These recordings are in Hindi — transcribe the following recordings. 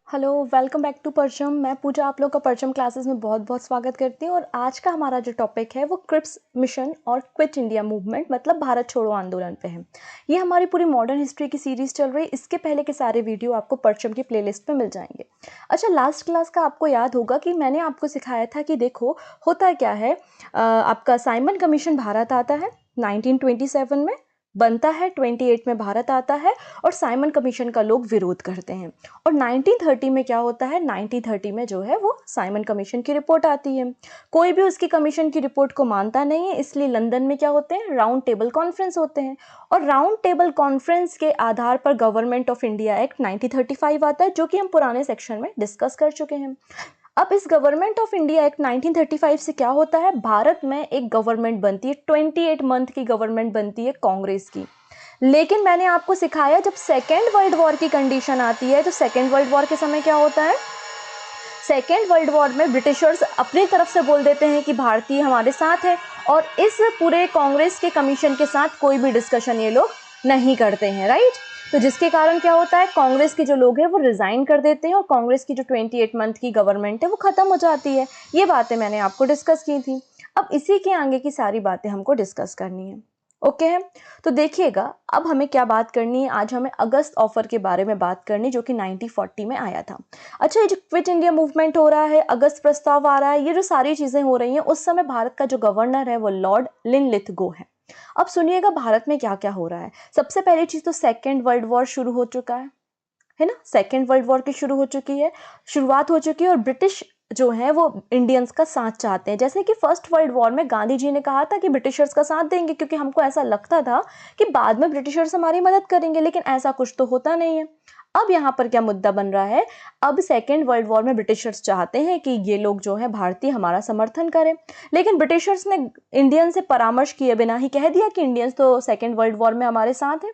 हेलो, वेलकम बैक टू परचम। मैं पूजा आप लोग का परचम क्लासेस में बहुत बहुत स्वागत करती हूँ। और आज का हमारा जो टॉपिक है वो क्रिप्स मिशन और क्विट इंडिया मूवमेंट मतलब भारत छोड़ो आंदोलन पे है। ये हमारी पूरी मॉडर्न हिस्ट्री की सीरीज चल रही है। इसके पहले के सारे वीडियो आपको परचम की प्लेलिस्ट में मिल जाएंगे। अच्छा, लास्ट क्लास का आपको याद होगा कि मैंने आपको सिखाया था कि देखो होता क्या है। आपका साइमन कमीशन भारत आता है 1927 में, बनता है 28 में भारत आता है और साइमन कमीशन का लोग विरोध करते हैं। और 1930 में क्या होता है, 1930 में जो है वो साइमन कमीशन की रिपोर्ट आती है। कोई भी उसकी कमीशन की रिपोर्ट को मानता नहीं है, इसलिए लंदन में क्या होते हैं, राउंड टेबल कॉन्फ्रेंस होते हैं। और राउंड टेबल कॉन्फ्रेंस के आधार पर गवर्नमेंट ऑफ इंडिया एक्ट 1935 आता है, जो कि हम पुराने सेक्शन में डिस्कस कर चुके हैं। अब इस गवर्नमेंट ऑफ इंडिया एक्ट 1935 से क्या होता है, भारत में एक गवर्नमेंट बनती है, 28 मंथ की गवर्नमेंट बनती है कांग्रेस की। लेकिन मैंने आपको सिखाया जब सेकेंड वर्ल्ड वॉर की कंडीशन आती है तो सेकेंड वर्ल्ड वॉर के समय क्या होता है, सेकेंड वर्ल्ड वॉर में ब्रिटिशर्स अपनी तरफ से बोल देते हैं कि भारतीय हमारे साथ है और इस पूरे कांग्रेस के कमीशन के साथ कोई भी डिस्कशन ये लोग नहीं करते हैं, राइट। तो जिसके कारण क्या होता है, कांग्रेस के जो लोग हैं वो रिजाइन कर देते हैं और कांग्रेस की जो 28 मंथ की गवर्नमेंट है वो खत्म हो जाती है। ये बातें मैंने आपको डिस्कस की थी। अब इसी के आगे की सारी बातें हमको डिस्कस करनी है, ओके है। तो देखिएगा अब हमें क्या बात करनी है, आज हमें अगस्त ऑफर के बारे में बात करनी जो कि 1940 में आया था। अच्छा, ये जो क्विट इंडिया मूवमेंट हो रहा है, अगस्त प्रस्ताव आ रहा है, ये जो सारी चीजें हो रही हैं, उस समय भारत का जो गवर्नर है वो लॉर्ड लिनलिथगो है। अब सुनिएगा भारत में क्या क्या हो रहा है। सबसे पहली चीज तो सेकेंड वर्ल्ड वॉर शुरू हो चुका है ना। सेकेंड वर्ल्ड वॉर की शुरू हो चुकी है, शुरुआत हो चुकी है और ब्रिटिश जो है वो इंडियंस का साथ चाहते हैं। जैसे कि फर्स्ट वर्ल्ड वॉर में गांधी जी ने कहा था कि ब्रिटिशर्स का साथ देंगे, क्योंकि हमको ऐसा लगता था कि बाद में ब्रिटिशर्स हमारी मदद करेंगे, लेकिन ऐसा कुछ तो होता नहीं है। अब यहाँ पर क्या मुद्दा बन रहा है, अब सेकेंड वर्ल्ड वॉर में ब्रिटिशर्स चाहते हैं कि ये लोग जो है भारतीय हमारा समर्थन करें, लेकिन ब्रिटिशर्स ने इंडियन से परामर्श किए बिना ही कह दिया कि इंडियंस तो सेकेंड वर्ल्ड वॉर में हमारे साथ है।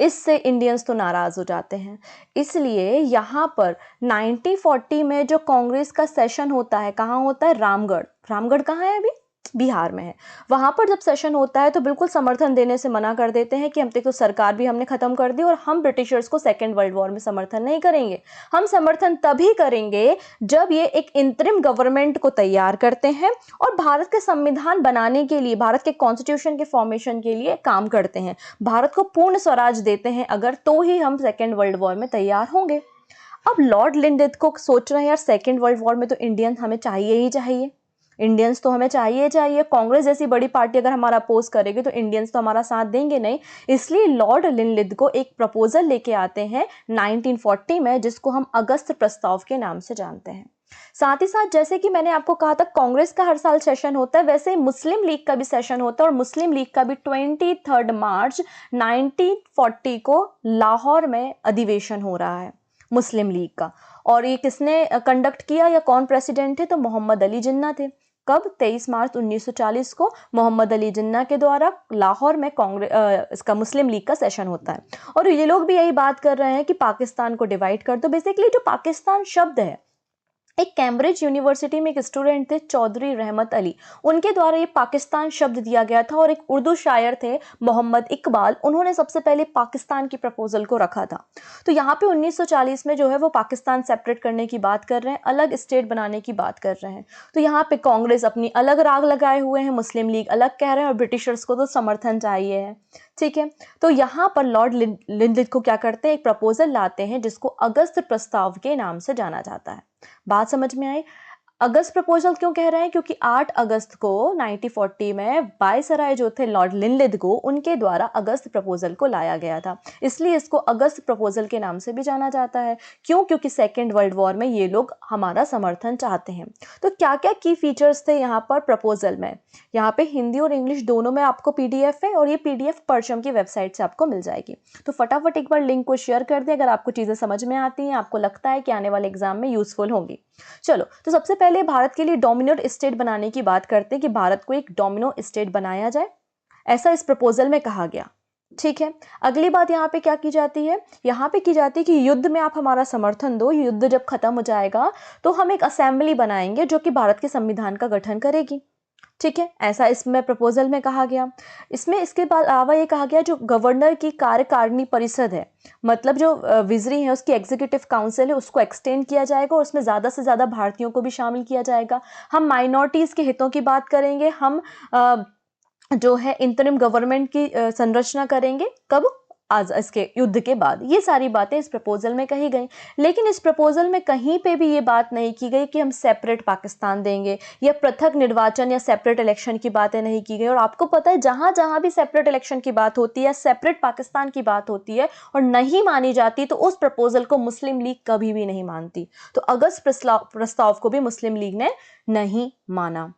इससे इंडियंस तो नाराज हो जाते हैं। इसलिए यहाँ पर 1940 में जो कांग्रेस का सेशन होता है, कहाँ होता है, रामगढ़। रामगढ़ कहाँ है, अभी बिहार में है। वहां पर जब सेशन होता है तो बिल्कुल समर्थन देने से मना कर देते हैं कि हम तो सरकार भी हमने खत्म कर दी और हम ब्रिटिशर्स को सेकेंड वर्ल्ड वॉर में समर्थन नहीं करेंगे। हम समर्थन तभी करेंगे जब ये एक इंतरिम गवर्नमेंट को तैयार करते हैं और भारत के संविधान बनाने के लिए, भारत के कॉन्स्टिट्यूशन के फॉर्मेशन के लिए काम करते हैं, भारत को पूर्ण स्वराज देते हैं अगर, तो ही हम सेकेंड वर्ल्ड वॉर में तैयार होंगे। अब लॉर्ड लिनलिथगो को सोच रहे हैं यार सेकेंड वर्ल्ड वॉर में तो इंडियन हमें चाहिए ही चाहिए, इंडियंस तो हमें चाहिए चाहिए। कांग्रेस जैसी बड़ी पार्टी अगर हमारा अपोज करेगी तो इंडियंस तो हमारा साथ देंगे नहीं। इसलिए लॉर्ड लिनलिथगो एक प्रपोजल लेके आते हैं 1940 में, जिसको हम अगस्त प्रस्ताव के नाम से जानते हैं। साथ ही साथ जैसे कि मैंने आपको कहा था कांग्रेस का हर साल सेशन होता है, वैसे ही मुस्लिम लीग का भी सेशन होता है और मुस्लिम लीग का भी 23 मार्च 1940 को लाहौर में अधिवेशन हो रहा है मुस्लिम लीग का। और ये किसने कंडक्ट किया या कौन प्रेसिडेंट थे, तो मोहम्मद अली जिन्ना थे। कब, 23 मार्च 1940 को मोहम्मद अली जिन्ना के द्वारा लाहौर में कांग्रेस इसका मुस्लिम लीग का सेशन होता है। और ये लोग भी यही बात कर रहे हैं कि पाकिस्तान को डिवाइड कर दो। बेसिकली जो पाकिस्तान शब्द है, एक कैम्ब्रिज यूनिवर्सिटी में एक स्टूडेंट थे चौधरी रहमत अली, उनके द्वारा ये पाकिस्तान शब्द दिया गया था। और एक उर्दू शायर थे मोहम्मद इकबाल, उन्होंने सबसे पहले पाकिस्तान की प्रपोजल को रखा था। तो यहाँ पे 1940 में जो है वो पाकिस्तान सेपरेट करने की बात कर रहे हैं, अलग स्टेट बनाने की बात कर रहे हैं। तो यहाँ पे कांग्रेस अपनी अलग राग लगाए हुए हैं, मुस्लिम लीग अलग कह रहे हैं और ब्रिटिशर्स को तो समर्थन चाहिए है, ठीक है। तो यहाँ पर लॉर्ड लिनलिथगो क्या करते हैं, एक प्रपोजल लाते हैं जिसको अगस्त प्रस्ताव के नाम से जाना जाता है। बात समझ में आई। अगस्त प्रपोजल क्यों कह रहे हैं, क्योंकि 8 अगस्त को 1940 में वायसराय जो थे लॉर्ड लिनलिथगो, उनके द्वारा अगस्त प्रपोजल को लाया गया था, इसलिए इसको अगस्त प्रपोजल के नाम से भी जाना जाता है। क्यों, क्योंकि सेकेंड वर्ल्ड वॉर में ये लोग हमारा समर्थन चाहते हैं। तो क्या क्या की फीचर्स थे यहाँ पर प्रपोजल में, यहाँ पे हिंदी और इंग्लिश दोनों में आपको पीडीएफ है और ये पीडीएफ परचम की वेबसाइट से आपको मिल जाएगी। तो फटाफट एक बार लिंक को शेयर कर दें अगर आपको चीजें समझ में आती हैं, आपको लगता है कि आने वाले एग्जाम में यूजफुल होंगी। चलो, तो सबसे पहले भारत के लिए डोमिनो स्टेट बनाने की बात करते हैं कि भारत को एक डोमिनो स्टेट बनाया जाए, ऐसा इस प्रपोजल में कहा गया, ठीक है। अगली बात यहाँ पे क्या की जाती है, यहाँ पे की जाती है कि युद्ध में आप हमारा समर्थन दो, युद्ध जब खत्म हो जाएगा तो हम एक असेंबली बनाएंगे जो कि भारत के संविधान का गठन करेगी। ठीक है, ऐसा इसमें प्रपोजल में कहा गया। इसमें इसके बाद अलावा ये कहा गया जो गवर्नर की कार्यकारिणी परिषद है, मतलब जो विजरी है उसकी एग्जीक्यूटिव काउंसिल है, उसको एक्सटेंड किया जाएगा और उसमें ज़्यादा से ज़्यादा भारतीयों को भी शामिल किया जाएगा। हम माइनॉरिटीज़ के हितों की बात करेंगे, हम जो है इंटरिम गवर्नमेंट की संरचना करेंगे। कब? आज इसके युद्ध के बाद। ये सारी बातें इस प्रपोजल में कही गई, लेकिन इस प्रपोजल में कहीं पे भी ये बात नहीं की गई कि हम सेपरेट पाकिस्तान देंगे या पृथक निर्वाचन या सेपरेट इलेक्शन की बातें नहीं की गई। और आपको पता है जहां जहां भी सेपरेट इलेक्शन की बात होती है, सेपरेट पाकिस्तान की बात होती है और नहीं मानी जाती, तो उस प्रपोजल को मुस्लिम लीग कभी भी नहीं मानती। तो अगस्त प्रस्ताव को भी मुस्लिम लीग ने नहीं माना।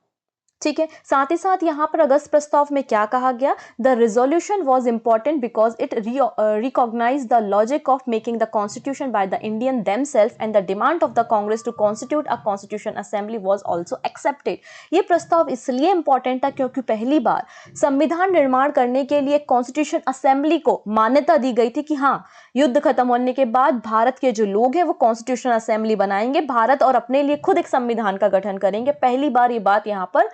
ठीक है, साथ ही साथ यहाँ पर अगस्त प्रस्ताव में क्या कहा गया? The resolution was important because it recognise the logic of making the constitution by the Indian themself and the demand of the Congress to constitute a constitution assembly was also accepted. ये प्रस्ताव इसलिए इंपॉर्टेंट था क्योंकि पहली बार संविधान निर्माण करने के लिए कॉन्स्टिट्यूशन असेंबली को मान्यता दी गई थी कि हाँ, युद्ध खत्म होने के बाद भारत के जो लोग हैं वो कॉन्स्टिट्यूशन असेंबली बनाएंगे भारत और अपने लिए खुद एक संविधान का गठन करेंगे। पहली बार ये बात यहाँ पर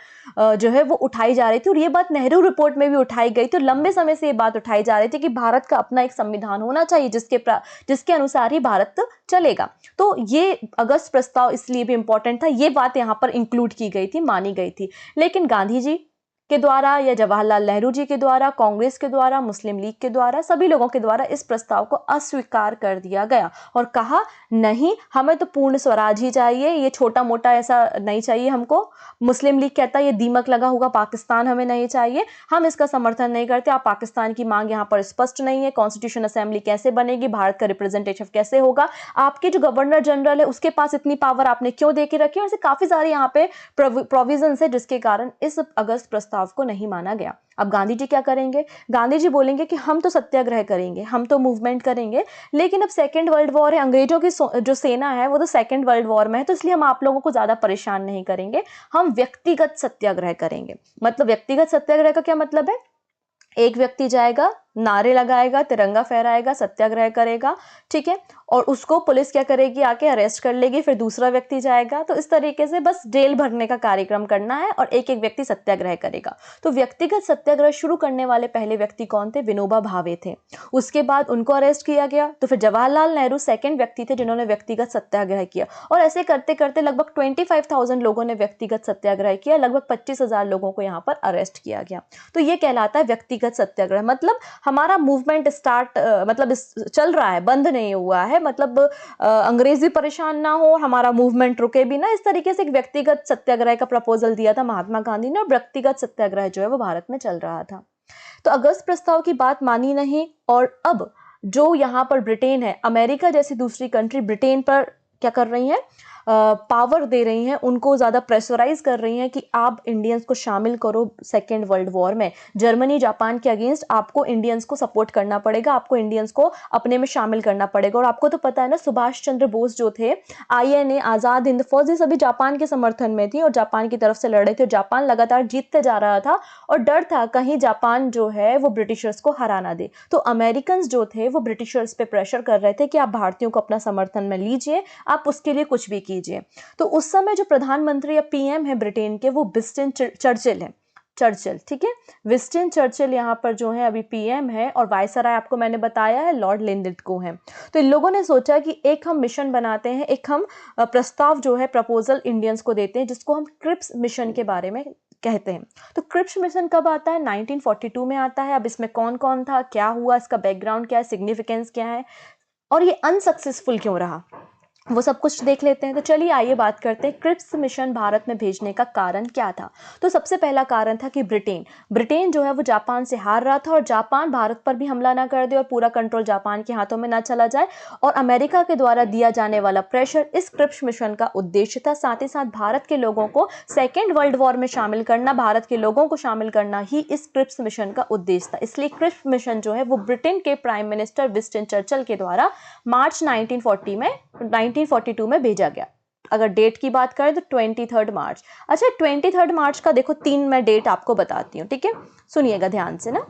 जो है वो उठाई जा रही थी और ये बात नेहरू रिपोर्ट में भी उठाई गई थी। लंबे समय से ये बात उठाई जा रही थी कि भारत का अपना एक संविधान होना चाहिए जिसके अनुसार ही भारत चलेगा। तो ये अगस्त प्रस्ताव इसलिए भी इंपॉर्टेंट था, ये बात यहाँ पर इंक्लूड की गई थी, मानी गई थी। लेकिन गांधी जी के द्वारा या जवाहरलाल नेहरू जी के द्वारा, कांग्रेस के द्वारा, मुस्लिम लीग के द्वारा, सभी लोगों के द्वारा इस प्रस्ताव को अस्वीकार कर दिया गया और कहा नहीं, हमें तो पूर्ण स्वराज ही चाहिए, ये छोटा मोटा ऐसा नहीं चाहिए हमको। मुस्लिम लीग कहता है ये दीमक लगा हुआ पाकिस्तान हमें नहीं चाहिए, हम इसका समर्थन नहीं करते। आप पाकिस्तान की मांग यहाँ पर स्पष्ट नहीं है, कॉन्स्टिट्यूशन असेंबली कैसे बनेगी, भारत का रिप्रेजेंटेटिव कैसे होगा, आपके जो गवर्नर जनरल है उसके पास इतनी पावर आपने क्यों दे के रखी है। ऐसे काफी सारे यहाँ पे प्रोविजन है जिसके कारण इस अगस्त प्रस्ताव को नहीं माना गया। अब गांधी जी क्या करेंगे? गांधी जी बोलेंगे कि हम तो सत्याग्रह करेंगे, हम तो मूवमेंट करेंगे, लेकिन अब सेकेंड वर्ल्ड वॉर है, अंग्रेजों की जो सेना है वो तो सेकेंड वर्ल्ड वॉर में है, तो इसलिए हम आप लोगों को ज्यादा परेशान नहीं करेंगे, हम व्यक्तिगत सत्याग्रह करेंगे। मतलब व्यक्तिगत सत्याग्रह का क्या मतलब है? एक व्यक्ति जाएगा, नारे लगाएगा, तिरंगा फहराएगा, सत्याग्रह करेगा, ठीक है, और उसको पुलिस क्या करेगी? आके अरेस्ट कर लेगी। फिर दूसरा व्यक्ति जाएगा, तो इस तरीके से बस जेल भरने का कार्यक्रम करना है और एक एक व्यक्ति सत्याग्रह करेगा। तो व्यक्तिगत सत्याग्रह शुरू करने वाले पहले व्यक्ति कौन थे? विनोबा भावे थे। उसके बाद उनको अरेस्ट किया गया, तो फिर जवाहरलाल नेहरू सेकेंड व्यक्ति थे जिन्होंने व्यक्तिगत सत्याग्रह किया और ऐसे करते करते लगभग 25,000 लोगों ने व्यक्तिगत सत्याग्रह किया, लगभग 25,000 लोगों को यहाँ पर अरेस्ट किया गया। तो ये कहलाता है व्यक्तिगत सत्याग्रह। मतलब हमारा मूवमेंट स्टार्ट मतलब चल रहा है, बंद नहीं हुआ है, मतलब अंग्रेज भी परेशान ना हो, हमारा मूवमेंट रुके भी ना। इस तरीके से एक व्यक्तिगत सत्याग्रह का प्रपोजल दिया था महात्मा गांधी ने और व्यक्तिगत सत्याग्रह जो है वो भारत में चल रहा था। तो अगस्त प्रस्ताव की बात मानी नहीं और अब जो यहाँ पर ब्रिटेन है, अमेरिका जैसी दूसरी कंट्री ब्रिटेन पर क्या कर रही है? पावर दे रही हैं, उनको ज़्यादा प्रेशराइज कर रही हैं कि आप इंडियंस को शामिल करो सेकेंड वर्ल्ड वॉर में। जर्मनी जापान के अगेंस्ट आपको इंडियंस को सपोर्ट करना पड़ेगा, आपको इंडियंस को अपने में शामिल करना पड़ेगा। और आपको तो पता है ना, सुभाष चंद्र बोस जो थे, INA, आज़ाद हिंद फौज, ये सभी जापान के समर्थन में थी और जापान की तरफ से लड़े थे और जापान लगातार जीतते जा रहा था और डर था कहीं जापान जो है वो ब्रिटिशर्स को हरा ना दे। तो अमेरिकन जो थे वो ब्रिटिशर्स पे प्रेशर कर रहे थे कि आप भारतीयों को अपना समर्थन में लीजिए, आप उसके लिए कुछ भी कीजिए। तो उस समय जो प्रधानमंत्री या PM है ब्रिटेन के, वो विंस्टन चर्चिल है। चर्चिल, ठीक है, विंस्टन चर्चिल यहाँ पर जो है अभी PM है और वायसराय आपको मैंने बताया है लॉर्ड लिनलिथगो है। तो इन लोगों ने सोचा कि एक हम मिशन बनाते हैं, एक हम प्रस्ताव जो है प्रपोजल इंडियंस को देते हैं जिसको हम क्रिप्स मिशन के बारे में कहते हैं। तो क्रिप्स मिशन कब आता है? 1942 में आता है। अब इसमें कौन कौन था, क्या हुआ, इसका बैकग्राउंड क्या है, सिग्निफिकेंस क्या है और ये अनसक्सेसफुल क्यों रहा, वो सब कुछ देख लेते हैं। तो चलिए आइए बात करते हैं क्रिप्स मिशन भारत में भेजने का कारण क्या था। तो सबसे पहला कारण था कि ब्रिटेन जो है वो जापान से हार रहा था और जापान भारत पर भी हमला ना कर दे और पूरा कंट्रोल जापान के हाथों में ना चला जाए। और अमेरिका के द्वारा दिया जाने वाला प्रेशर इस क्रिप्स मिशन का उद्देश्य था। साथ ही साथ भारत के लोगों को सेकेंड वर्ल्ड वॉर में शामिल करना, भारत के लोगों को शामिल करना ही इस क्रिप्स मिशन का उद्देश्य था। इसलिए क्रिप्स मिशन जो है वो ब्रिटेन के प्राइम मिनिस्टर विंस्टन चर्चिल के द्वारा मार्च 1942 में भेजा गया। अगर डेट की बात करें तो 23 मार्च। अच्छा, 23 मार्च का देखो, 3 मैं डेट आपको बताती हूँ, ठीक है, सुनिएगा ध्यान से ना।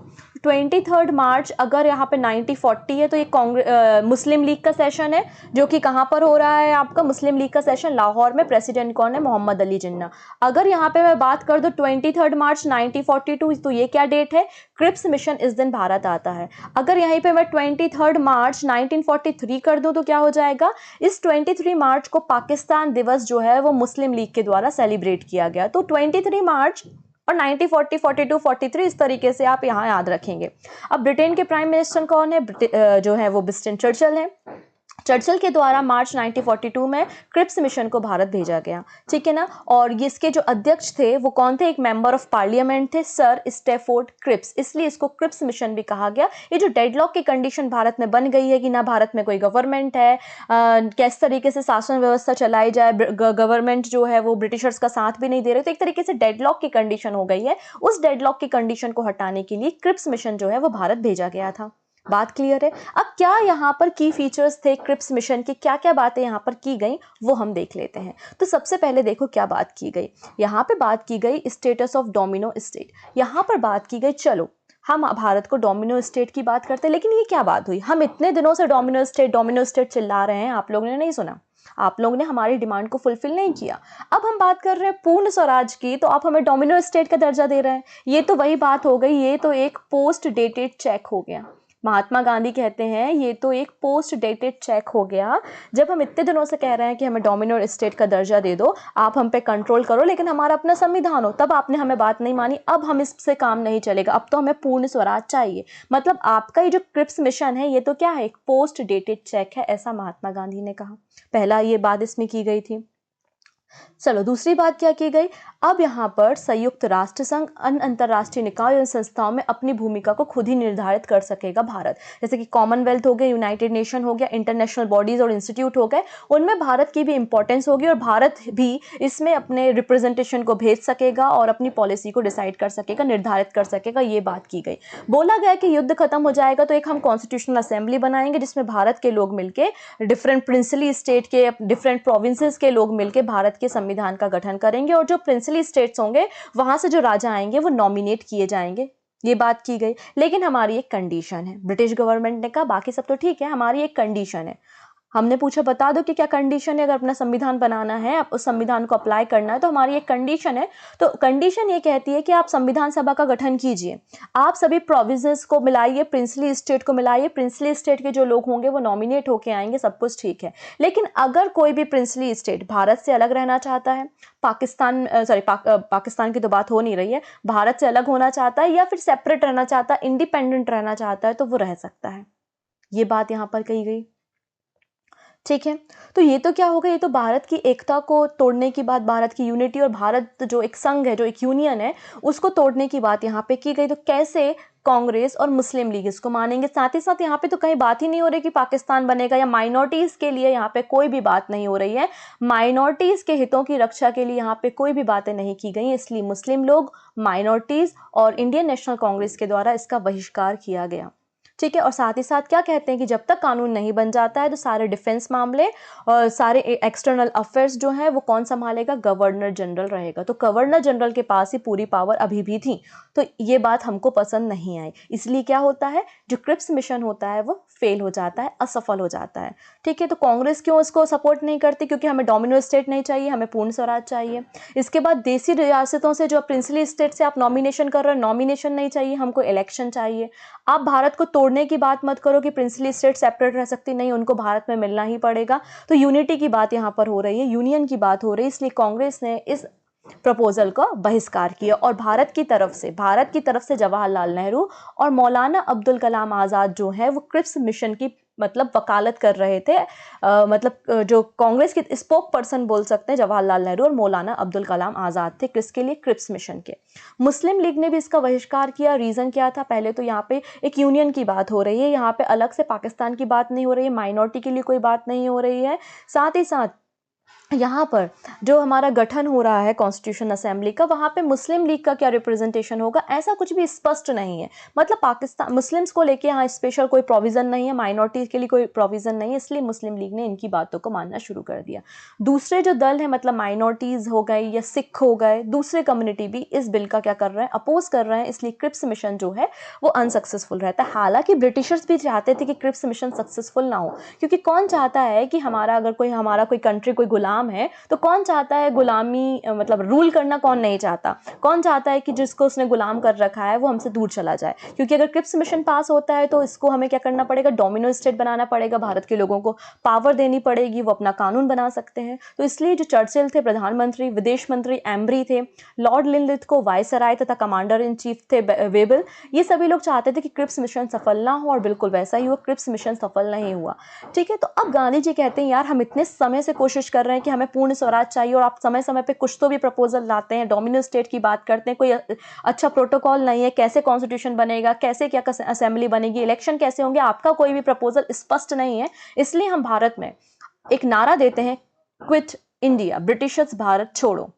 23 मार्च अगर यहाँ पे 1940 है तो ये मुस्लिम लीग का सेशन है, जो कि कहाँ पर हो रहा है आपका, मुस्लिम लीग का सेशन लाहौर में। प्रेसिडेंट कौन है, मोहम्मद अली जिन्ना। अगर यहाँ पे मैं बात कर दूं 23 मार्च 1942, तो ये क्या डेट है, क्रिप्स मिशन इस दिन भारत आता है। अगर यहीं पे मैं 23 मार्च 1943 कर दूं तो क्या हो जाएगा, इस 23 मार्च को पाकिस्तान दिवस जो है वो मुस्लिम लीग के द्वारा सेलिब्रेट किया गया। तो 23 मार्च और 1940, 42, 43 इस तरीके से आप यहाँ याद रखेंगे। अब ब्रिटेन के प्राइम मिनिस्टर कौन है, जो है वो विंस्टन चर्चिल है। चर्चिल के द्वारा मार्च 1942 में क्रिप्स मिशन को भारत भेजा गया, ठीक है ना। और इसके जो अध्यक्ष थे वो कौन थे, एक मेंबर ऑफ पार्लियामेंट थे, सर स्टैफोर्ड क्रिप्स, इसलिए इसको क्रिप्स मिशन भी कहा गया। ये जो डेडलॉक की कंडीशन भारत में बन गई है कि ना भारत में कोई गवर्नमेंट है, किस तरीके से शासन व्यवस्था चलाई जाए, गवर्नमेंट जो है वो ब्रिटिशर्स का साथ भी नहीं दे रहे, तो एक तरीके से डेडलॉक की कंडीशन हो गई है। उस डेडलॉक की कंडीशन को हटाने के लिए क्रिप्स मिशन जो है वो भारत भेजा गया था। बात क्लियर है। अब क्या यहाँ पर की फीचर्स थे क्रिप्स मिशन के, क्या क्या बातें यहाँ पर की गई वो हम देख लेते हैं। तो सबसे पहले देखो क्या बात की गई, यहाँ पे बात की गई स्टेटस ऑफ डोमिनो स्टेट। यहाँ पर बात की गई, चलो हम भारत को डोमिनो स्टेट की बात करते हैं, लेकिन ये क्या बात हुई, हम इतने दिनों से डोमिनो स्टेट चिल्ला रहे हैं, आप लोगों ने नहीं सुना, आप लोगों ने हमारी डिमांड को फुलफिल नहीं किया। अब हम बात कर रहे हैं पूर्ण स्वराज की, तो आप हमें डोमिनो स्टेट का दर्जा दे रहे हैं। ये तो वही बात हो गई, ये तो एक पोस्ट डेटेड चेक हो गया। महात्मा गांधी कहते हैं ये तो एक पोस्ट डेटेड चेक हो गया। जब हम इतने दिनों से कह रहे हैं कि हमें डोमिनो स्टेट का दर्जा दे दो, आप हम पे कंट्रोल करो, लेकिन हमारा अपना संविधान हो, तब आपने हमें बात नहीं मानी। अब हम इससे काम नहीं चलेगा, अब तो हमें पूर्ण स्वराज चाहिए। मतलब आपका ये जो क्रिप्स मिशन है ये तो क्या है, एक पोस्ट डेटेड चेक है, ऐसा महात्मा गांधी ने कहा। पहला ये बात इसमें की गई थी। चलो दूसरी बात क्या की गई, अब यहाँ पर संयुक्त राष्ट्र संघ, अन्य अंतरराष्ट्रीय निकाय और संस्थाओं में अपनी भूमिका को खुद ही निर्धारित कर सकेगा भारत। जैसे कि कॉमनवेल्थ हो गया, यूनाइटेड नेशन हो गया, इंटरनेशनल बॉडीज और इंस्टीट्यूट हो गए, उनमें भारत की भी इंपॉर्टेंस होगी और भारत भी इसमें अपने रिप्रेजेंटेशन को भेज सकेगा और अपनी पॉलिसी को डिसाइड कर सकेगा, निर्धारित कर सकेगा। ये बात की गई। बोला गया कि युद्ध खत्म हो जाएगा तो एक हम कॉन्स्टिट्यूशनल असेंबली बनाएंगे, जिसमें भारत के लोग मिलके, डिफरेंट प्रिंसली स्टेट के, डिफरेंट प्रोविंसेस के लोग मिलके भारत के संविधान का गठन करेंगे, और जो प्रिंसली स्टेट्स होंगे वहां से जो राजा आएंगे वो नॉमिनेट किए जाएंगे। ये बात की गई, लेकिन हमारी एक कंडीशन है। ब्रिटिश गवर्नमेंट ने कहा बाकी सब तो ठीक है, हमारी एक कंडीशन है। हमने पूछा बता दो कि क्या कंडीशन है, अगर अपना संविधान बनाना है, उस संविधान को अप्लाई करना है, तो हमारी एक कंडीशन है। तो कंडीशन ये कहती है कि आप संविधान सभा का गठन कीजिए, आप सभी प्रोविंसेस को मिलाइए, प्रिंसली स्टेट को मिलाइए, प्रिंसली स्टेट के जो लोग होंगे वो नॉमिनेट होके आएंगे, सब कुछ ठीक है। लेकिन अगर कोई भी प्रिंसली स्टेट भारत से अलग रहना चाहता है, पाकिस्तान की तो बात हो नहीं रही है, भारत से अलग होना चाहता है या फिर सेपरेट रहना चाहता है, इंडिपेंडेंट रहना चाहता है, तो वो रह सकता है। ये बात यहाँ पर कही गई, ठीक है। तो ये तो क्या होगा, ये तो भारत की एकता को तोड़ने की बात, भारत की यूनिटी और भारत जो एक संघ है, जो एक यूनियन है, उसको तोड़ने की बात यहाँ पे की गई। तो कैसे कांग्रेस और मुस्लिम लीग इसको मानेंगे। साथ ही साथ यहाँ पे तो कहीं बात ही नहीं हो रही कि पाकिस्तान बनेगा, या माइनॉरिटीज के लिए यहाँ पे कोई भी बात नहीं हो रही है, माइनॉरिटीज के हितों की रक्षा के लिए यहाँ पे कोई भी बातें नहीं की गई। इसलिए मुस्लिम लोग, माइनॉरिटीज और इंडियन नेशनल कांग्रेस के द्वारा इसका बहिष्कार किया गया, ठीक है। और साथ ही साथ क्या कहते हैं कि जब तक कानून नहीं बन जाता है तो सारे डिफेंस मामले और सारे एक्सटर्नल अफेयर्स जो है वो कौन संभालेगा, गवर्नर जनरल रहेगा। तो गवर्नर जनरल के पास ही पूरी पावर अभी भी थी, तो ये बात हमको पसंद नहीं आई। इसलिए क्या होता है, जो क्रिप्स मिशन होता है वो फेल हो जाता है, असफल हो जाता है, ठीक है। तो कांग्रेस क्यों इसको सपोर्ट नहीं करती, क्योंकि हमें डोमिनो स्टेट नहीं चाहिए, हमें पूर्ण स्वराज चाहिए। इसके बाद देसी रियासतों से, जो प्रिंसली स्टेट से आप नॉमिनेशन कर रहे हो, नॉमिनेशन नहीं चाहिए, हमको इलेक्शन चाहिए। आप भारत को तोड़ने की बात मत करो कि प्रिंसली स्टेट सेपरेट रह सकती, नहीं, उनको भारत में मिलना ही पड़ेगा। तो यूनिटी की बात यहाँ पर हो रही है, यूनियन की बात हो रही है, इसलिए कांग्रेस ने इस प्रपोजल का बहिष्कार किया। और भारत की तरफ से जवाहरलाल नेहरू और मौलाना अब्दुल कलाम आज़ाद जो है वो क्रिप्स मिशन की मतलब वकालत कर रहे थे। जो कांग्रेस के स्पोक पर्सन बोल सकते हैं, जवाहरलाल नेहरू और मौलाना अब्दुल कलाम आज़ाद थे, किसके लिए, क्रिप्स मिशन के। मुस्लिम लीग ने भी इसका बहिष्कार किया। रीज़न क्या था, पहले तो यहाँ पे एक यूनियन की बात हो रही है, यहाँ पे अलग से पाकिस्तान की बात नहीं हो रही है, माइनॉरिटी के लिए कोई बात नहीं हो रही है। साथ ही साथ यहाँ पर जो हमारा गठन हो रहा है कॉन्स्टिट्यूशन असेंबली का, वहाँ पे मुस्लिम लीग का क्या रिप्रेजेंटेशन होगा, ऐसा कुछ भी स्पष्ट नहीं है। मतलब पाकिस्तान मुस्लिम्स को लेके यहाँ स्पेशल कोई प्रोविज़न नहीं है, माइनॉरिटीज़ के लिए कोई प्रोविज़न नहीं है, इसलिए मुस्लिम लीग ने इनकी बातों को मानना शुरू कर दिया। दूसरे जो दल हैं, मतलब माइनॉरिटीज़ हो गए या सिख हो गए, दूसरे कम्युनिटी भी इस बिल का क्या कर रहे हैं, अपोज कर रहे हैं, इसलिए क्रिप्स मिशन जो है वो अनसक्सेसफुल रहता है। हालांकि ब्रिटिशर्स भी चाहते थे कि क्रिप्स मिशन सक्सेसफुल ना हो, क्योंकि कौन चाहता है कि हमारा कोई कंट्री कोई गुलाम है, तो कौन चाहता है गुलामी, मतलब रूल करना कौन नहीं चाहता, कौन चाहता है कि जिसको उसने गुलाम कर रखा है वो हमसे दूर चला जाए। क्योंकि अगर क्रिप्स मिशन पास होता है तो इसको हमें क्या करना पड़ेगा, डोमिनो स्टेट बनाना पड़ेगा, भारत के लोगों को पावर देनी पड़ेगी, वो अपना कानून बना सकते हैं। तो इसलिए जो चर्चिल थे प्रधानमंत्री, विदेश मंत्री एम्ब्री थे, लॉर्ड लिनलिथ वायसराय तथा कमांडर इन चीफ थे वेबल, ये सभी लोग चाहते थे कि क्रिप्स मिशन सफल ना हो, और बिल्कुल वैसा ही हुआ, क्रिप्स मिशन सफल नहीं हुआ। ठीक है, तो अब गांधी जी कहते हैं यार हम इतने समय से कोशिश कर रहे हैं कि हमें पूर्ण स्वराज चाहिए, और आप समय समय पे कुछ तो भी प्रपोजल लाते हैं, डोमिनो स्टेट की बात करते हैं, कोई अच्छा प्रोटोकॉल नहीं है, कैसे कॉन्स्टिट्यूशन बनेगा, कैसे क्या असेंबली बनेगी, इलेक्शन कैसे होंगे, आपका कोई भी प्रपोजल स्पष्ट नहीं है। इसलिए हम भारत में एक नारा देते हैं, क्विट इंडिया, ब्रिटिशर्स भारत छोड़ो।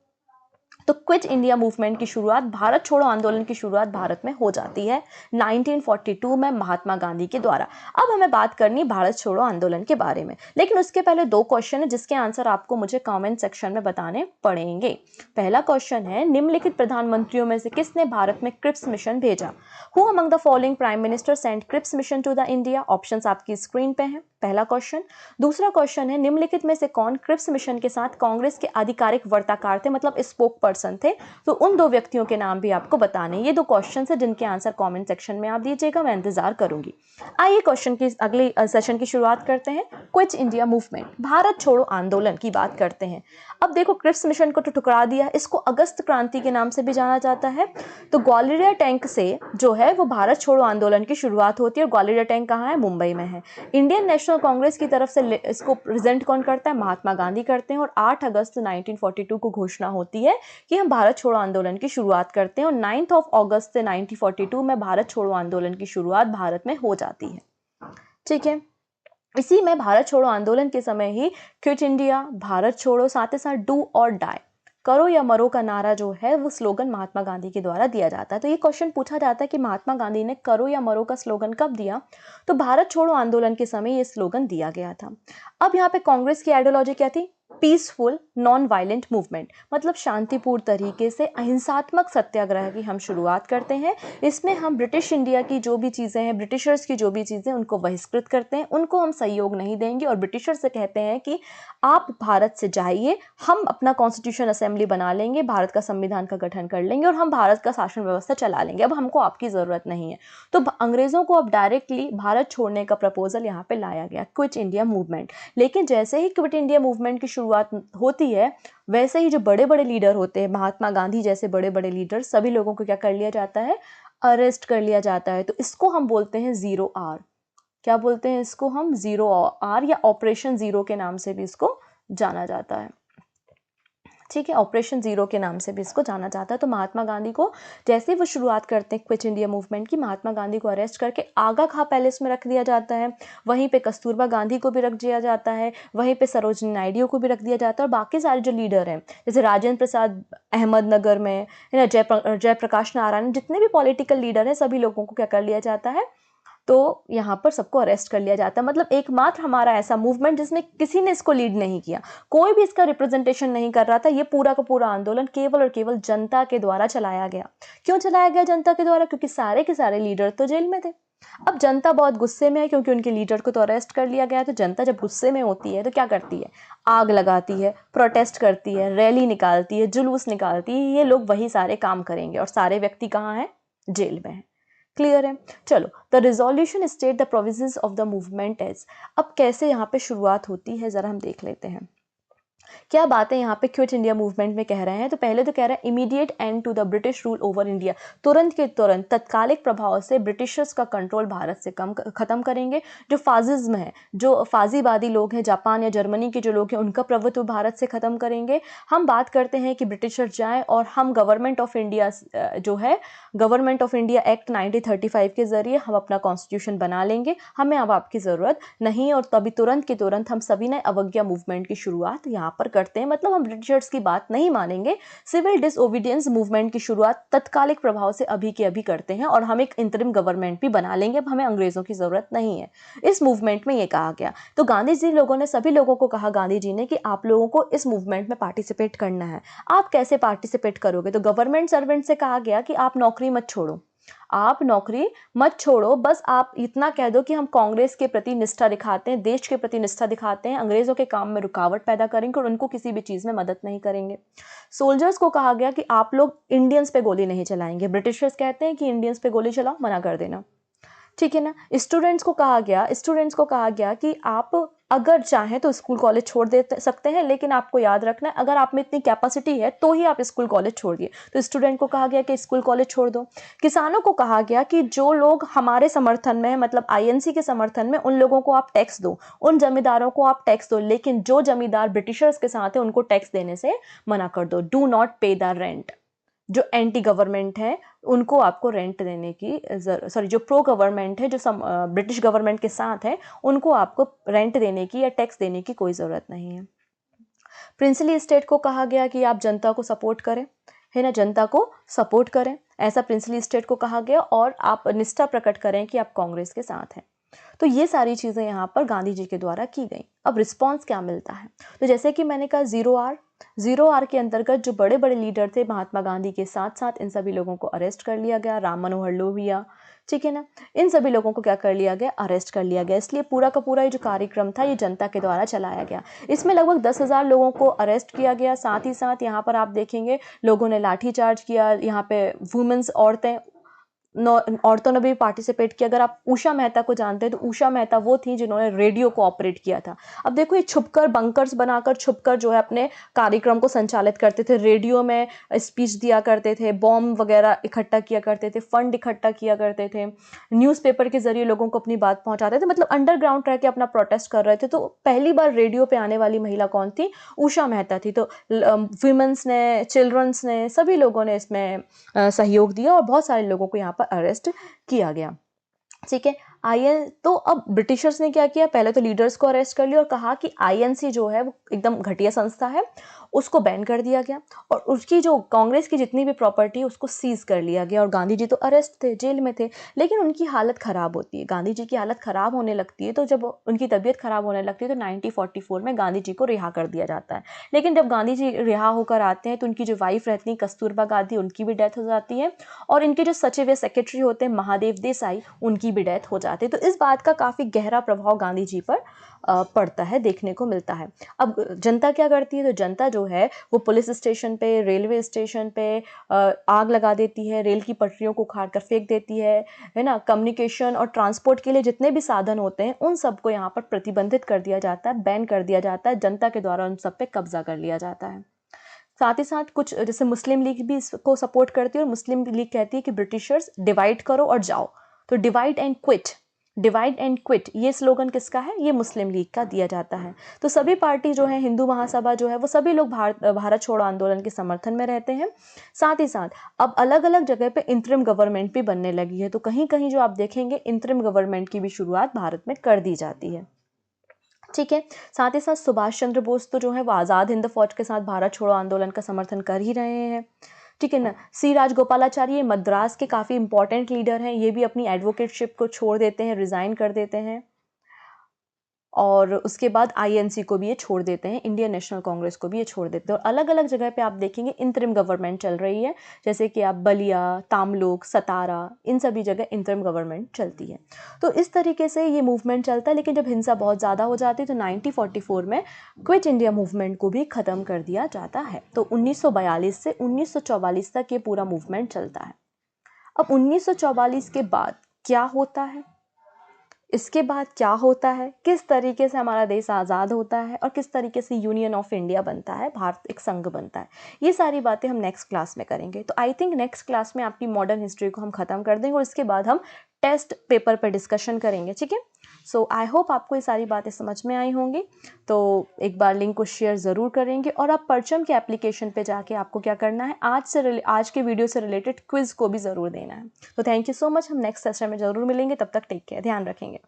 तो क्विट इंडिया मूवमेंट की शुरुआत, भारत छोड़ो आंदोलन की शुरुआत भारत में हो जाती है 1942 में महात्मा गांधी के द्वारा। अब हमें बात करनी भारत छोड़ो आंदोलन के बारे में, लेकिन उसके पहले 2 क्वेश्चन है जिसके आंसर आपको मुझे कमेंट सेक्शन में बताने पड़ेंगे। पहला क्वेश्चन है, निम्नलिखित प्रधानमंत्रियों में से किसने भारत में क्रिप्स मिशन भेजा? Who among the following prime minister sent Cripps mission to the India? Options आपकी स्क्रीन पे हैं, पहला क्वेश्चन। दूसरा क्वेश्चन है, निम्नलिखित में से कौन क्रिप्स मिशन के साथ कांग्रेस के आधिकारिक वार्ताकार थे, मतलब स्पोक पर्सन थे? तो उन 2 व्यक्तियों के नाम भी आपको बताने। ये 2 क्वेश्चन है जिनके आंसर कमेंट सेक्शन में आप दीजिएगा, मैं इंतजार करूंगी। आइए क्वेश्चन की अगले सेशन की शुरुआत करते हैं। क्विट इंडिया मूवमेंट, भारत छोड़ो आंदोलन की बात करते हैं। अब देखो, क्रिप्स मिशन को तो ठुकरा दिया, इसको अगस्त क्रांति के नाम से भी जाना जाता है। तो ग्वालियर टैंक से जो है वो भारत छोड़ो आंदोलन की शुरुआत होती है, और ग्वालियर टैंक कहाँ है, मुंबई में है। इंडियन नेशनल कांग्रेस की तरफ से इसको प्रेजेंट कौन करता है, महात्मा गांधी करते हैं, और 8 अगस्त 1942 को घोषणा होती है कि हम भारत छोड़ो आंदोलन की शुरुआत करते हैं, और 9 अगस्त से 1942 में भारत छोड़ो आंदोलन की शुरुआत भारत में हो जाती है। ठीक है, इसी में भारत छोड़ो आंदोलन के समय ही क्विट इंडिया, भारत छोड़ो, साथ ही साथ डू और डाई, करो या मरो का नारा जो है वो स्लोगन महात्मा गांधी के द्वारा दिया जाता है। तो ये क्वेश्चन पूछा जाता है कि महात्मा गांधी ने करो या मरो का स्लोगन कब दिया? तो भारत छोड़ो आंदोलन के समय ये स्लोगन दिया गया था। अब यहाँ पे कांग्रेस की आइडियोलॉजी क्या थी? पीसफुल नॉन वायलेंट मूवमेंट, मतलब शांतिपूर्ण तरीके से अहिंसात्मक सत्याग्रह की हम शुरुआत करते हैं। इसमें हम ब्रिटिश इंडिया की जो भी चीज़ें हैं, ब्रिटिशर्स की जो भी चीज़ें, उनको बहिष्कृत करते हैं, उनको हम सहयोग नहीं देंगे, और ब्रिटिशर से कहते हैं कि आप भारत से जाइए, हम अपना कॉन्स्टिट्यूशन असेंबली बना लेंगे, भारत का संविधान का गठन कर लेंगे, और हम भारत का शासन व्यवस्था चला लेंगे, अब हमको आपकी ज़रूरत नहीं है। तो अंग्रेज़ों को अब डायरेक्टली भारत छोड़ने का प्रपोजल यहाँ पे लाया गया, क्विट इंडिया मूवमेंट। लेकिन जैसे ही क्विट इंडिया मूवमेंट की शुरुआत होती है, वैसे ही जो बड़े बड़े लीडर होते हैं, महात्मा गांधी जैसे बड़े बड़े लीडर, सभी लोगों को क्या कर लिया जाता है, अरेस्ट कर लिया जाता है। तो इसको हम बोलते हैं 0R। क्या बोलते हैं इसको हम? 0R, या ऑपरेशन जीरो के नाम से भी इसको जाना जाता है। ठीक है, ऑपरेशन जीरो के नाम से भी इसको जाना जाता है। तो महात्मा गांधी को जैसे ही वो शुरुआत करते हैं क्विट इंडिया मूवमेंट की, महात्मा गांधी को अरेस्ट करके आगा खां पैलेस में रख दिया जाता है। वहीं पे कस्तूरबा गांधी को भी रख दिया जाता है, वहीं पे सरोजिनी नायडू को भी रख दिया जाता है, और बाकी सारे जो लीडर हैं, जैसे राजेंद्र प्रसाद अहमदनगर में, है ना, जयप्रकाश नारायण, जितने भी पॉलिटिकल लीडर हैं, सभी लोगों को क्या कर लिया जाता है, तो यहाँ पर सबको अरेस्ट कर लिया जाता है। मतलब एकमात्र हमारा ऐसा मूवमेंट जिसमें किसी ने इसको लीड नहीं किया, कोई भी इसका रिप्रेजेंटेशन नहीं कर रहा था। ये पूरा का पूरा आंदोलन केवल और केवल जनता के द्वारा चलाया गया। क्यों चलाया गया जनता के द्वारा? क्योंकि सारे के सारे लीडर तो जेल में थे। अब जनता बहुत गुस्से में है, क्योंकि उनके लीडर को तो अरेस्ट कर लिया गया है। तो जनता जब गुस्से में होती है तो क्या करती है? आग लगाती है, प्रोटेस्ट करती है, रैली निकालती है, जुलूस निकालती है। ये लोग वही सारे काम करेंगे, और सारे व्यक्ति कहाँ हैं? जेल में हैं। क्लियर है? चलो, the resolution state the provisions of the movement as. अब कैसे यहाँ पे शुरुआत होती है जरा हम देख लेते हैं। क्या बातें यहाँ पे क्विट इंडिया मूवमेंट में कह रहे हैं? तो पहले तो कह रहा है immediate end to the British rule over India, तुरंत के तुरंत तत्कालिक प्रभाव से ब्रिटिशर्स का कंट्रोल भारत से खत्म करेंगे। जो फाजिज्म है, जो फाजीवादी लोग हैं, जापान या जर्मनी के जो लोग हैं, उनका प्रभुत्व भारत से खत्म करेंगे। हम बात करते हैं कि ब्रिटिशर्स जाएं और हम गवर्नमेंट ऑफ इंडिया जो है, गवर्नमेंट ऑफ इंडिया एक्ट 1935 के जरिए हम अपना कॉन्स्टिट्यूशन बना लेंगे, हमें अब आपकी ज़रूरत नहीं है। और तभी तुरंत के तुरंत हम सभी ने अवज्ञा मूवमेंट की शुरुआत यहाँ पर करते हैं, मतलब हम ब्रिटिशर्स की बात नहीं मानेंगे। सिविल डिसओबीडियंस मूवमेंट की शुरुआत तत्कालिक प्रभाव से अभी के अभी करते हैं और हम एक इंतरिम गवर्नमेंट भी बना लेंगे, अब हमें अंग्रेजों की जरूरत नहीं है। इस मूवमेंट में ये कहा गया। तो गांधी जी लोगों ने सभी लोगों को कहा, गांधी जी ने, कि आप लोगों को इस मूवमेंट में पार्टिसिपेट करना है। आप कैसे पार्टिसिपेट करोगे? तो गवर्नमेंट सर्वेंट से कहा गया कि आप नौकरी मत छोड़ो, आप नौकरी मत छोड़ो, बस आप इतना कह दो कि हम कांग्रेस के प्रति निष्ठा दिखाते हैं, देश के प्रति निष्ठा दिखाते हैं, अंग्रेजों के काम में रुकावट पैदा करेंगे और उनको किसी भी चीज़ में मदद नहीं करेंगे। सोल्जर्स को कहा गया कि आप लोग इंडियंस पे गोली नहीं चलाएंगे। ब्रिटिशर्स कहते हैं कि इंडियंस पे गोली चलाओ, मना कर देना, ठीक है ना। स्टूडेंट्स को कहा गया कि आप अगर चाहें तो स्कूल कॉलेज छोड़ दे सकते हैं, लेकिन आपको याद रखना है अगर आप में इतनी कैपेसिटी है तो ही आप स्कूल कॉलेज छोड़िए। तो स्टूडेंट को कहा गया कि स्कूल कॉलेज छोड़ दो। किसानों को कहा गया कि जो लोग हमारे समर्थन में है, मतलब आईएनसी के समर्थन में, उन लोगों को आप टैक्स दो, उन जमींदारों को आप टैक्स दो, लेकिन जो जमींदार ब्रिटिशर्स के साथ है उनको टैक्स देने से मना कर दो। डू नॉट पे द रेंट। जो एंटी गवर्नमेंट है उनको आपको रेंट देने की सॉरी, जो प्रो गवर्नमेंट है, जो ब्रिटिश गवर्नमेंट के साथ है, उनको आपको रेंट देने की या टैक्स देने की कोई ज़रूरत नहीं है। प्रिंसली स्टेट को कहा गया कि आप जनता को सपोर्ट करें, है ना, जनता को सपोर्ट करें, ऐसा प्रिंसली स्टेट को कहा गया, और आप निष्ठा प्रकट करें कि आप कांग्रेस के साथ हैं। तो ये सारी चीज़ें यहाँ पर गांधी जी के द्वारा की गई। अब रिस्पॉन्स क्या मिलता है? तो जैसे कि मैंने कहा, जीरो आर के अंतर्गत जो बड़े बड़े लीडर थे महात्मा गांधी के साथ साथ, इन सभी लोगों को अरेस्ट कर लिया गया। राम मनोहर लोहिया, ठीक है ना, इन सभी लोगों को क्या कर लिया गया? अरेस्ट कर लिया गया। इसलिए पूरा का पूरा ये जो कार्यक्रम था ये जनता के द्वारा चलाया गया। इसमें लगभग 10,000 लोगों को अरेस्ट किया गया। साथ ही साथ यहाँ पर आप देखेंगे लोगों ने लाठीचार्ज किया। यहाँ पे वुमेन्स, औरतों ने भी पार्टिसिपेट किया। अगर आप उषा मेहता को जानते हैं तो उषा मेहता वो थी जिन्होंने रेडियो को ऑपरेट किया था। अब देखो, ये छुपकर, बंकर्स बनाकर छुपकर जो है अपने कार्यक्रम को संचालित करते थे, रेडियो में स्पीच दिया करते थे, बॉम्ब वगैरह इकट्ठा किया करते थे, फंड इकट्ठा किया करते थे, न्यूज़पेपर के जरिए लोगों को अपनी बात पहुंचाते थे, मतलब अंडरग्राउंड रह के अपना प्रोटेस्ट कर रहे थे। तो पहली बार रेडियो पे आने वाली महिला कौन थी? उषा मेहता थी। तो वुमेन्स ने, चिल्ड्रंस ने, सभी लोगों ने इसमें सहयोग दिया और बहुत सारे लोगों को यहाँ पर अरेस्ट किया गया, ठीक है। तो अब ब्रिटिशर्स ने क्या किया? पहले तो लीडर्स को अरेस्ट कर लिया और कहा कि आईएनसी जो है वो एकदम घटिया संस्था है, उसको बैन कर दिया गया, और उसकी जो कांग्रेस की जितनी भी प्रॉपर्टी है उसको सीज कर लिया गया। और गांधी जी तो अरेस्ट थे, जेल में थे, लेकिन उनकी हालत ख़राब होती है। गांधी जी की हालत ख़राब होने लगती है, तो जब उनकी तबीयत ख़राब होने लगती है तो 1944 में गांधी जी को रिहा कर दिया जाता है। लेकिन जब गांधी जी रिहा होकर आते हैं तो उनकी जो वाइफ रहती है कस्तूरबा गांधी, उनकी भी डेथ हो जाती है, और इनके जो सचिव या सेक्रेटरी होते हैं महादेव देसाई, उनकी भी डेथ हो जाती है। तो इस बात का काफ़ी गहरा प्रभाव गांधी जी पर पड़ता है, देखने को मिलता है। अब जनता क्या करती है? तो जनता जो है वो पुलिस स्टेशन पे, रेलवे स्टेशन पे आग लगा देती है, रेल की पटरियों को उखाड़ कर फेंक देती है ना। कम्युनिकेशन और ट्रांसपोर्ट के लिए जितने भी साधन होते हैं उन सबको यहाँ पर प्रतिबंधित कर दिया जाता है, बैन कर दिया जाता है, जनता के द्वारा उन सब पे कब्जा कर लिया जाता है। साथ ही साथ कुछ जैसे मुस्लिम लीग भी इसको सपोर्ट करती है, और मुस्लिम लीग कहती है कि ब्रिटिशर्स डिवाइड करो और जाओ। तो डिवाइड एंड क्विट ये स्लोगन किसका है? ये मुस्लिम लीग का दिया जाता है। तो सभी पार्टी जो है, हिंदू महासभा जो है, वो सभी लोग भारत छोड़ो आंदोलन के समर्थन में रहते हैं। साथ ही साथ अब अलग अलग जगह पे इंतरिम गवर्नमेंट भी बनने लगी है। तो कहीं कहीं जो आप देखेंगे इंतरिम गवर्नमेंट की भी शुरुआत भारत में कर दी जाती है, ठीक है। साथ ही साथ सुभाष चंद्र बोस तो जो है वो आज़ाद हिंद फौज के साथ भारत छोड़ो आंदोलन का समर्थन कर ही रहे हैं, ठीक है ना। सी राजगोपालाचारी मद्रास के काफ़ी इंपॉर्टेंट लीडर हैं, ये भी अपनी एडवोकेटशिप को छोड़ देते हैं, रिज़ाइन कर देते हैं, और उसके बाद आईएनसी को भी ये छोड़ देते हैं, इंडियन नेशनल कांग्रेस को भी ये छोड़ देते हैं। और अलग अलग जगह पे आप देखेंगे इंतरिम गवर्नमेंट चल रही है, जैसे कि आप बलिया, तामलुक, सतारा, इन सभी जगह इंतरिम गवर्नमेंट चलती है। तो इस तरीके से ये मूवमेंट चलता है। लेकिन जब हिंसा बहुत ज़्यादा हो जाती है तो 1944 में क्विट इंडिया मूवमेंट को भी ख़त्म कर दिया जाता है। तो 1942 से 1944 तक ये पूरा मूवमेंट चलता है। अब 1944 के बाद क्या होता है, इसके बाद क्या होता है, किस तरीके से हमारा देश आज़ाद होता है, और किस तरीके से यूनियन ऑफ इंडिया बनता है, भारत एक संघ बनता है, ये सारी बातें हम नेक्स्ट क्लास में करेंगे। तो आई थिंक नेक्स्ट क्लास में आपकी मॉडर्न हिस्ट्री को हम ख़त्म कर देंगे और इसके बाद हम टेस्ट पेपर पर डिस्कशन करेंगे, ठीक है। सो आई होप आपको ये सारी बातें समझ में आई होंगी। तो एक बार लिंक को शेयर ज़रूर करेंगे, और आप परचम के एप्लीकेशन पे जाके आपको क्या करना है, आज के वीडियो से रिलेटेड क्विज़ को भी ज़रूर देना है। तो थैंक यू सो मच, हम नेक्स्ट सेशन में ज़रूर मिलेंगे, तब तक टेक केयर, ध्यान रखेंगे।